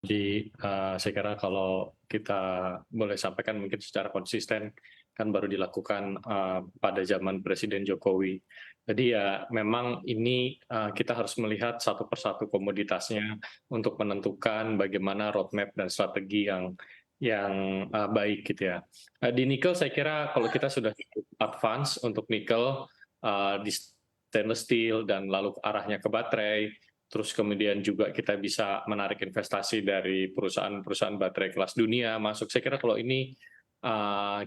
Saya kira kalau kita boleh sampaikan mungkin secara konsisten, kan baru dilakukan pada zaman Presiden Jokowi. Jadi ya memang ini kita harus melihat satu persatu komoditasnya untuk menentukan bagaimana roadmap dan strategi yang baik gitu ya. Di nikel saya kira kalau kita sudah cukup advance untuk nikel di stainless steel dan lalu arahnya ke baterai. Terus kemudian juga kita bisa menarik investasi dari perusahaan-perusahaan baterai kelas dunia masuk. Saya kira kalau ini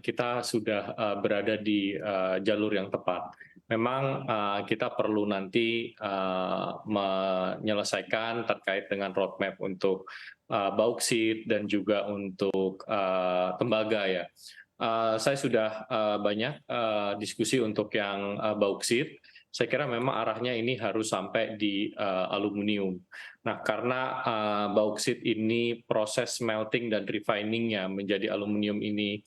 kita sudah berada di jalur yang tepat. Memang kita perlu nanti menyelesaikan terkait dengan roadmap untuk bauksit dan juga untuk tembaga ya. Saya sudah banyak diskusi untuk yang bauksit. Saya kira memang arahnya ini harus sampai di aluminium. Nah, karena bauksit ini proses smelting dan refiningnya menjadi aluminium ini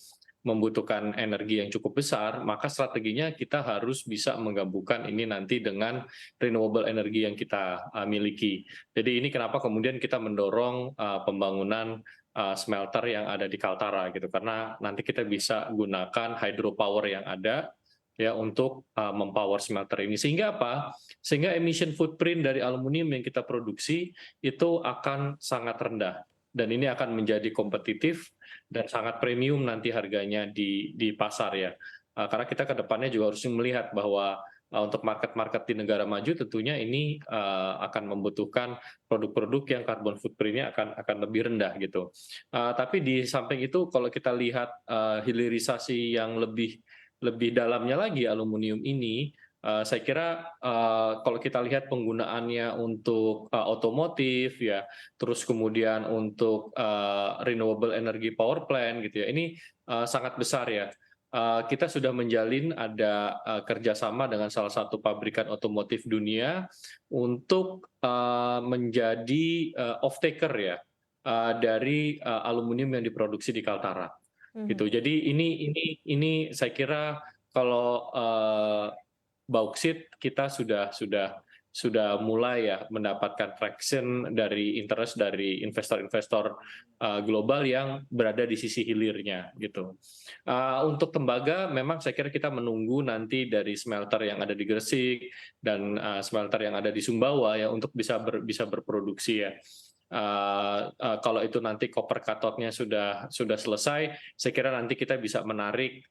membutuhkan energi yang cukup besar, maka strateginya kita harus bisa menggabungkan ini nanti dengan renewable energy yang kita miliki. Jadi ini kenapa kemudian kita mendorong pembangunan smelter yang ada di Kaltara gitu, karena nanti kita bisa gunakan hydropower yang ada ya untuk mempower smelter ini. Sehingga apa? Sehingga emission footprint dari aluminium yang kita produksi itu akan sangat rendah. Dan ini akan menjadi kompetitif dan sangat premium nanti harganya di pasar ya. Karena kita ke depannya juga harus melihat bahwa untuk market-market di negara maju tentunya ini akan membutuhkan produk-produk yang carbon footprint-nya akan lebih rendah gitu. Tapi di samping itu kalau kita lihat hilirisasi yang lebih dalamnya lagi aluminium ini, saya kira kalau kita lihat penggunaannya untuk otomotif ya, terus kemudian untuk renewable energy power plant gitu ya, ini sangat besar ya. Kita sudah menjalin ada kerjasama dengan salah satu pabrikan otomotif dunia untuk menjadi off-taker ya dari aluminium yang diproduksi di Kaltara Mhm. gitu. Jadi ini saya kira kalau bauksit kita sudah mulai ya mendapatkan traction dari interest dari investor-investor global yang berada di sisi hilirnya gitu. Untuk tembaga memang saya kira kita menunggu nanti dari smelter yang ada di Gresik dan smelter yang ada di Sumbawa ya untuk bisa berproduksi ya. Kalau itu nanti copper cathode-nya sudah selesai, saya kira nanti kita bisa menarik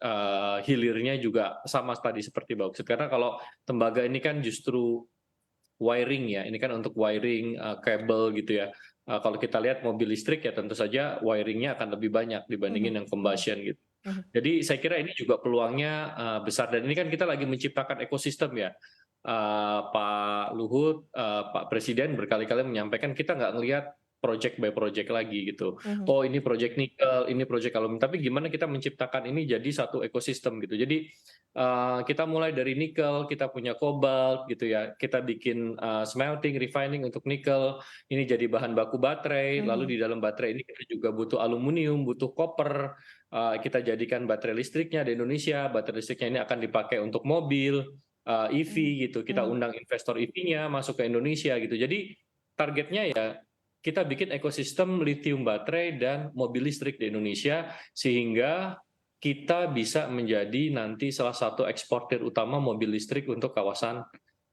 hilirnya juga sama tadi seperti bauksit. Karena kalau tembaga ini kan justru wiring ya, ini kan untuk wiring kabel gitu ya. Kalau kita lihat mobil listrik ya tentu saja wiringnya akan lebih banyak Mhm. dibandingin yang combustion gitu. Mhm. Jadi saya kira ini juga peluangnya besar dan ini kan kita lagi menciptakan ekosistem ya. Pak Luhut, Pak Presiden berkali-kali menyampaikan kita nggak ngelihat project by project lagi gitu. Mhm. Oh ini project nikel, ini project aluminium. Tapi gimana kita menciptakan ini jadi satu ekosistem gitu. Jadi kita mulai dari nikel, kita punya kobalt gitu ya. Kita bikin smelting, refining untuk nikel. Ini jadi bahan baku baterai. Mhm. Lalu di dalam baterai ini kita juga butuh aluminium, butuh koper. Kita jadikan baterai listriknya di Indonesia. Baterai listriknya ini akan dipakai untuk mobil, EV Mhm. gitu. Kita Mhm. undang investor EV-nya masuk ke Indonesia gitu. Jadi targetnya ya kita bikin ekosistem lithium baterai dan mobil listrik di Indonesia sehingga kita bisa menjadi nanti salah satu eksportir utama mobil listrik untuk kawasan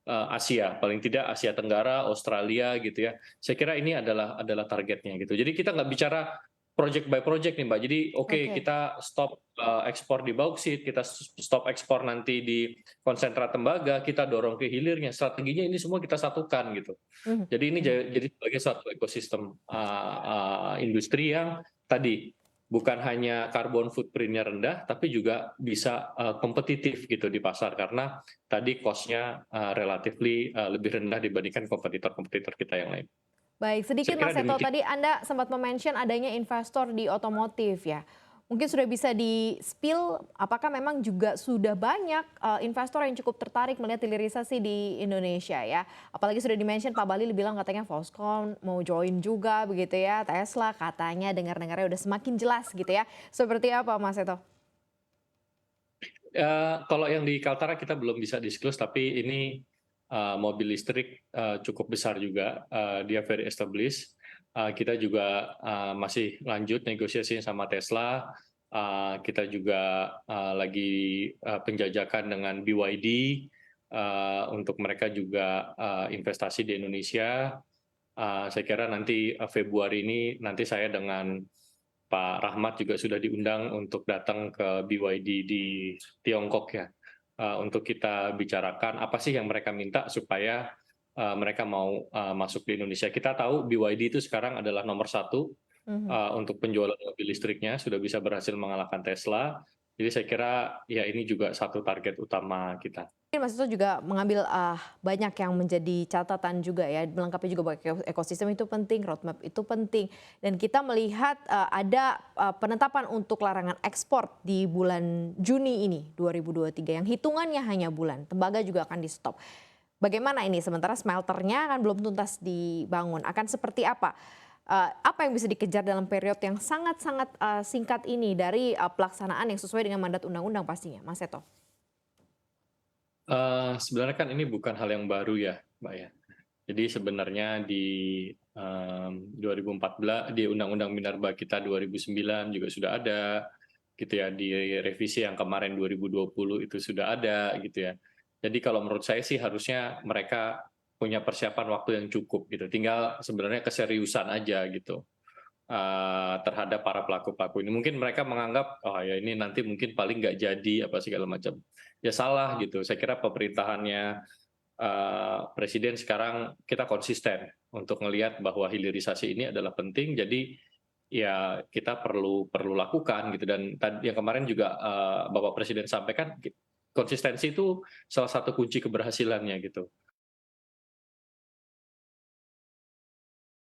Asia, paling tidak Asia Tenggara, Australia gitu ya. Saya kira ini adalah targetnya gitu. Jadi kita nggak bicara project by project nih Mbak. Jadi oke Oke. kita stop ekspor di bauksit, kita stop ekspor nanti di konsentrat tembaga, kita dorong ke hilirnya. Strateginya ini semua kita satukan gitu. Mhm. Jadi ini Mhm. jadi sebagai satu ekosistem industri yang tadi bukan hanya karbon footprint-nya rendah, tapi juga bisa kompetitif gitu di pasar karena tadi cost-nya relatively lebih rendah dibandingkan kompetitor-kompetitor kita yang lain. Baik, Saya sedikit kira Mas Seto, demikian. tadi Anda sempat mention adanya investor di otomotif ya. Mungkin sudah bisa di-spill apakah memang juga sudah banyak investor yang cukup tertarik melihat hilirisasi di Indonesia ya. Apalagi sudah di-mention Pak Bahlil bilang katanya Foxconn mau join juga begitu ya, Tesla katanya dengar-dengarnya udah semakin jelas gitu ya. Seperti apa Mas Seto? Kalau yang di Kaltara kita belum bisa disclose, tapi ini mobil listrik cukup besar juga, dia very established. kita juga masih lanjut negosiasi sama Tesla. Kita juga lagi penjajakan dengan BYD untuk mereka juga investasi di Indonesia. Saya kira nanti Februari ini nanti saya dengan Pak Rahmat juga sudah diundang untuk datang ke BYD di Tiongkok ya, untuk kita bicarakan apa sih yang mereka minta supaya mereka mau masuk di Indonesia. Kita tahu BYD itu sekarang adalah nomor satu Mhm. untuk penjualan mobil listriknya, sudah bisa berhasil mengalahkan Tesla. Jadi saya kira ya ini juga satu target utama kita. Mungkin Mas Ito juga mengambil banyak yang menjadi catatan juga ya, melengkapi juga bahwa ekosistem itu penting, roadmap itu penting, dan kita melihat ada penetapan untuk larangan ekspor di bulan Juni ini 2023 yang hitungannya hanya bulan, tembaga juga akan di stop. Bagaimana ini sementara smelternya kan belum tuntas dibangun, akan seperti apa? Apa yang bisa dikejar dalam periode yang sangat-sangat singkat ini dari pelaksanaan yang sesuai dengan mandat undang-undang pastinya, Mas Seto? Sebenarnya kan ini bukan hal yang baru ya, Mbak ya. Jadi sebenarnya di 2014 di Undang-Undang Minerba kita 2009 juga sudah ada, gitu ya. Di revisi yang kemarin 2020 itu sudah ada, gitu ya. Jadi kalau menurut saya sih harusnya mereka punya persiapan waktu yang cukup, gitu. Tinggal sebenarnya keseriusan aja, gitu. Terhadap para pelaku-pelaku ini. Mungkin mereka menganggap, oh ya ini nanti mungkin paling nggak jadi apa segala macam. Ya salah gitu. Saya kira pemerintahannya Presiden sekarang kita konsisten untuk melihat bahwa hilirisasi ini adalah penting. Jadi ya kita perlu lakukan gitu. Dan tadi yang kemarin juga Bapak Presiden sampaikan konsistensi itu salah satu kunci keberhasilannya gitu.